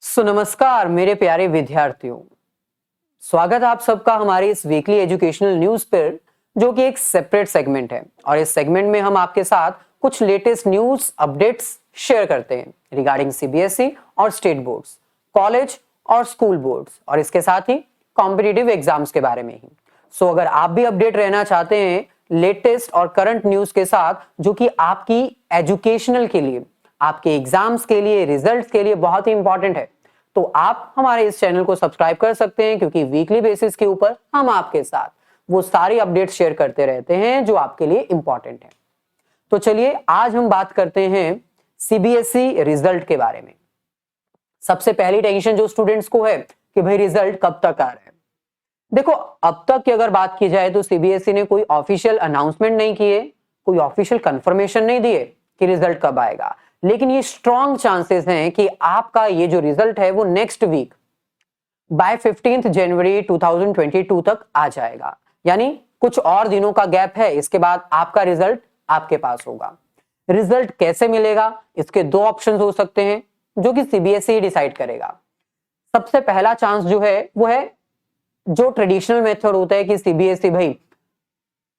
नमस्कार मेरे प्यारे विद्यार्थियों, स्वागत है आप सबका हमारे इस वीकली एजुकेशनल न्यूज पर, जो कि एक सेपरेट सेगमेंट है। और इस सेगमेंट में हम आपके साथ कुछ लेटेस्ट न्यूज अपडेट्स शेयर करते हैं रिगार्डिंग सीबीएसई और स्टेट बोर्ड्स, कॉलेज और स्कूल बोर्ड्स, और इसके साथ ही कॉम्पिटिटिव एग्जाम्स के बारे में ही। अगर आप भी अपडेट रहना चाहते हैं लेटेस्ट और करंट न्यूज के साथ, जो कि आपकी एजुकेशनल के लिए, आपके एग्जाम्स के लिए, रिजल्ट्स के लिए बहुत ही इंपॉर्टेंट है, तो आप हमारे इस चैनल को सब्सक्राइब कर सकते हैं, क्योंकि वीकली बेसिस के ऊपर हम आपके साथ वो सारी अपडेट्स शेयर करते रहते हैं जो आपके लिए इंपॉर्टेंट है। तो चलिए आज हम बात करते हैं सीबीएसई रिजल्ट के बारे में। सबसे पहली टेंशन जो स्टूडेंट्स को है कि भाई रिजल्ट कब तक आ रहा है। देखो, अब तक की अगर बात की जाए तो सीबीएसई ने कोई ऑफिशियल अनाउंसमेंट नहीं किए, कोई ऑफिशियल कंफर्मेशन नहीं दिए कि रिजल्ट कब आएगा, लेकिन ये स्ट्रॉन्ग चांसेस हैं कि आपका ये जो रिजल्ट है वो नेक्स्ट वीक बाय 15 जनवरी 2022 तक आ जाएगा। यानी कुछ और दिनों का गैप है, इसके बाद आपका रिजल्ट आपके पास होगा। रिजल्ट कैसे मिलेगा, इसके दो ऑप्शंस हो सकते हैं जो कि सीबीएसई डिसाइड करेगा। सबसे पहला चांस जो है वो है जो ट्रेडिशनल मेथड होता है कि सीबीएसई भाई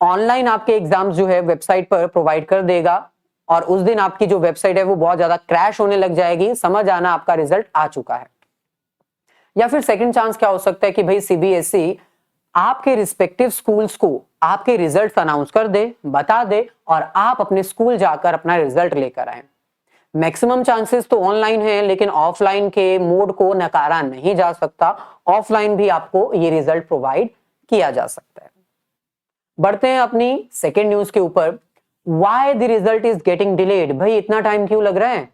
ऑनलाइन आपके एग्जाम्स जो है वेबसाइट पर प्रोवाइड कर देगा, और उस दिन आपकी जो वेबसाइट है वो बहुत ज्यादा क्रैश होने लग जाएगी, समझ आना आपका रिजल्ट आ चुका है। या फिर सेकंड चांस क्या हो सकता है कि भाई सीबीएसई आपके रिस्पेक्टिव स्कूल्स को आपके रिजल्ट अनाउंस कर दे, बता दे, और आप अपने स्कूल जाकर अपना रिजल्ट लेकर आए। मैक्सिमम चांसेस तो ऑनलाइन है, लेकिन ऑफलाइन के मोड को नकारा नहीं जा सकता। ऑफलाइन भी आपको ये रिजल्ट प्रोवाइड किया जा सकता है। बढ़ते हैं अपनी सेकेंड न्यूज के ऊपर। Why the result is getting delayed? भाई इतना टाइम क्यों लग रहा है?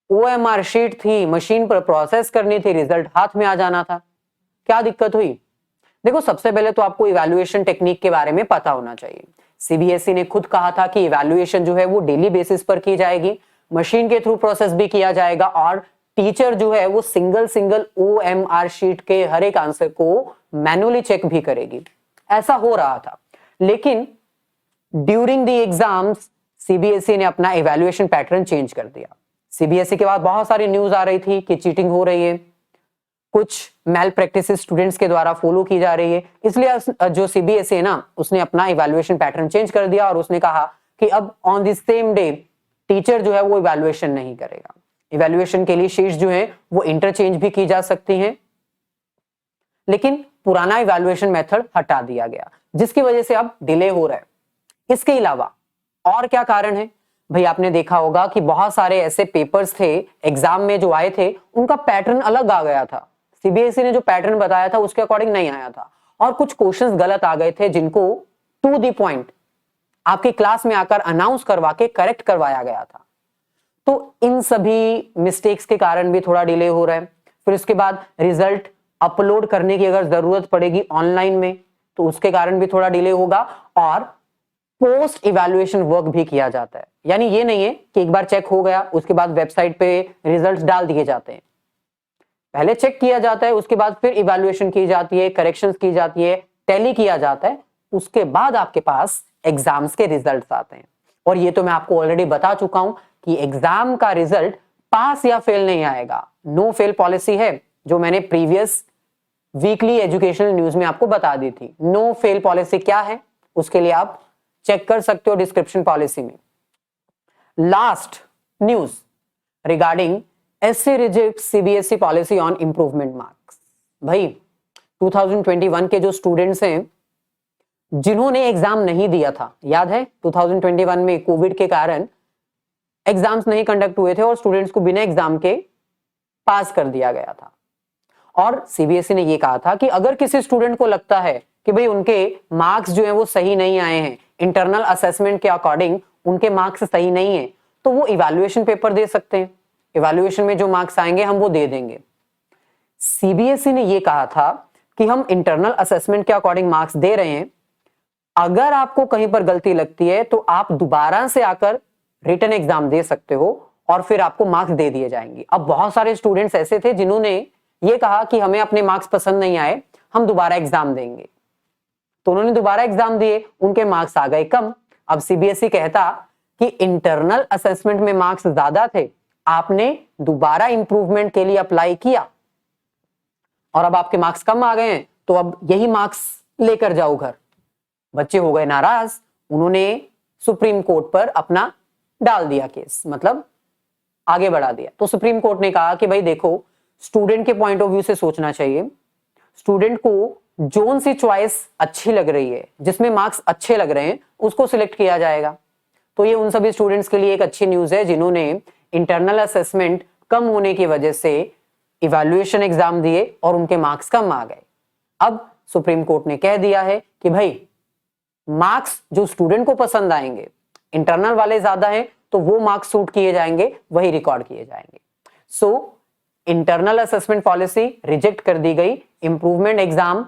OMR शीट थी, मशीन पर प्रोसेस करनी थी, रिजल्ट हाथ में आ जाना था, क्या दिक्कत हुई? देखो, सबसे पहले तो आपको इवैल्यूएशन टेक्निक के बारे में पता होना चाहिए। सीबीएसई ने खुद कहा था कि इवैल्यूएशन जो है वो डेली बेसिस पर की जाएगी, मशीन के थ्रू प्रोसेस भी किया जाएगा, और टीचर जो है वो सिंगल OMR शीट के हर एक आंसर को मैनुअली चेक भी करेगी। ऐसा हो रहा था, लेकिन ड्यूरिंग द एग्जाम्स सीबीएसई ने अपना इवैल्यूएशन पैटर्न चेंज कर दिया। सीबीएसई के बाद बहुत सारी न्यूज आ रही थी कि चीटिंग हो रही है, कुछ मैल प्रैक्टिस स्टूडेंट्स के द्वारा फॉलो की जा रही है, इसलिए जो सीबीएसई है ना, उसने अपना इवैल्यूएशन पैटर्न चेंज कर दिया, और उसने कहा कि अब on the same day teacher जो है वो इवैल्यूएशन नहीं करेगा। इवैल्यूएशन के लिए शीट्स जो है वो इंटरचेंज भी की जा सकती हैं, लेकिन पुराना इवैल्यूएशन मेथड हटा दिया गया, जिसकी वजह से अब डिले हो रहा है। इसके अलावा और क्या कारण है? भाई आपने देखा होगा कि बहुत सारे ऐसे पेपर्स थे एग्जाम में जो आए थे, उनका पैटर्न अलग आ गया था। सीबीएसई ने जो पैटर्न बताया था उसके अकॉर्डिंग नहीं आया था, और कुछ क्वेश्चंस गलत आ गए थे जिनको टू द पॉइंट आपकी क्लास में आकर अनाउंस करवा के करेक्ट करवाया गया था। तो इन सभी मिस्टेक्स के कारण भी थोड़ा डिले हो रहा है। फिर उसके बाद रिजल्ट अपलोड करने की अगर जरूरत पड़ेगी ऑनलाइन में, तो उसके कारण भी थोड़ा डिले होगा, और पोस्ट इवैल्यूएशन वर्क भी किया जाता है। यानी ये नहीं है कि एक बार चेक हो गया उसके बाद वेबसाइट पे रिजल्ट्स डाल दिए जाते हैं। पहले चेक किया जाता है, उसके बाद फिर इवैल्यूएशन की जाती है, करेक्शंस की जाती है, टैली किया जाता है, उसके बाद आपके पास एग्जाम्स के रिजल्ट्स आते हैं। और ये तो मैं आपको ऑलरेडी बता चुका हूं कि एग्जाम का रिजल्ट पास या फेल नहीं आएगा। नो फेल पॉलिसी है, जो मैंने प्रीवियस वीकली एजुकेशनल न्यूज में आपको बता दी थी। नो फेल पॉलिसी क्या है उसके लिए आप चेक कर सकते हो डिस्क्रिप्शन पॉलिसी में। Last news regarding SC reject CBSE policy on improvement marks. भाई 2021 के जो स्टूडेंट्स हैं जिन्होंने एग्जाम नहीं दिया था, याद है 2021 में कोविड के कारण एग्जाम्स नहीं कंडक्ट हुए थे और स्टूडेंट्स को बिना एग्जाम के पास कर दिया गया था। और सीबीएसई ने यह कहा था कि अगर किसी स्टूडेंट को लगता है कि भाई उनके मार्क्स जो है वो सही नहीं आए हैं, इंटरनल असेसमेंट के अकॉर्डिंग उनके मार्क्स सही नहीं है, तो वो इवैल्यूएशन पेपर दे सकते हैं। इवैल्यूएशन में जो मार्क्स आएंगे हम वो दे देंगे। सीबीएसई ने ये कहा था कि हम इंटरनल असेसमेंट के अकॉर्डिंग मार्क्स दे रहे हैं, अगर आपको कहीं पर गलती लगती है तो आप दोबारा से आकर रिटन एग्जाम दे सकते हो और फिर आपको मार्क्स दे दिए जाएंगे। अब बहुत सारे स्टूडेंट्स ऐसे थे जिन्होंने ये कहा कि हमें अपने मार्क्स पसंद नहीं आए, हम दोबारा एग्जाम देंगे, तो उन्होंने दोबारा एग्जाम दिए, उनके मार्क्स आ गए कम। अब सीबीएसई कहता कि इंटरनल असेसमेंट में मार्क्स ज्यादा थे, आपने दोबारा इंप्रूवमेंट के लिए अप्लाई किया और अब आपके मार्क्स कम आ गए हैं, तो अब यही मार्क्स लेकर जाओ घर। बच्चे हो गए नाराज, उन्होंने सुप्रीम कोर्ट पर अपना डाल दिया केस, मतलब आगे बढ़ा दिया। तो सुप्रीम कोर्ट ने कहा कि भाई देखो, स्टूडेंट के पॉइंट ऑफ व्यू से सोचना चाहिए। स्टूडेंट को जोन सी चॉइस अच्छी लग रही है, जिसमें मार्क्स अच्छे लग रहे हैं, उसको सिलेक्ट किया जाएगा। तो ये उन सभी स्टूडेंट्स के लिए एक अच्छी न्यूज है जिन्होंने इंटरनल असेसमेंट कम होने की वजह से इवैल्यूएशन एग्जाम दिए और उनके मार्क्स कम आ गए। अब सुप्रीम कोर्ट ने कह दिया है कि भाई मार्क्स जो स्टूडेंट को पसंद आएंगे, इंटरनल वाले ज्यादा हैं तो वो मार्क्स सूट किए जाएंगे, वही रिकॉर्ड किए जाएंगे। So internal assessment policy reject कर दी गई। इंप्रूवमेंट एग्जाम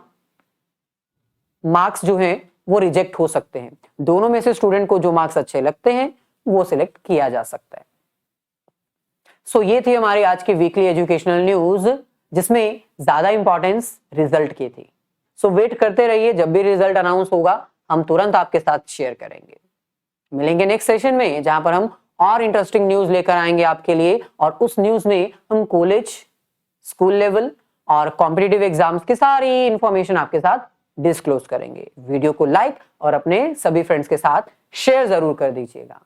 मार्क्स जो हैं वो रिजेक्ट हो सकते हैं। दोनों में से स्टूडेंट को जो मार्क्स अच्छे लगते हैं वो सिलेक्ट किया जा सकता है। सो ये थी हमारी आज की वीकली एजुकेशनल न्यूज, जिसमें ज्यादा इंपॉर्टेंस रिजल्ट की थी। सो वेट करते रहिए, जब भी रिजल्ट अनाउंस होगा हम तुरंत आपके साथ शेयर करेंगे। मिलेंगे नेक्स्ट सेशन में, जहां पर हम और इंटरेस्टिंग न्यूज लेकर आएंगे आपके लिए, और उस न्यूज में हम कॉलेज, स्कूल लेवल और कॉम्पिटिटिव एग्जाम्स की सारी इंफॉर्मेशन आपके साथ डिस्क्लोज करेंगे। वीडियो को लाइक और अपने सभी फ्रेंड्स के साथ शेयर जरूर कर दीजिएगा।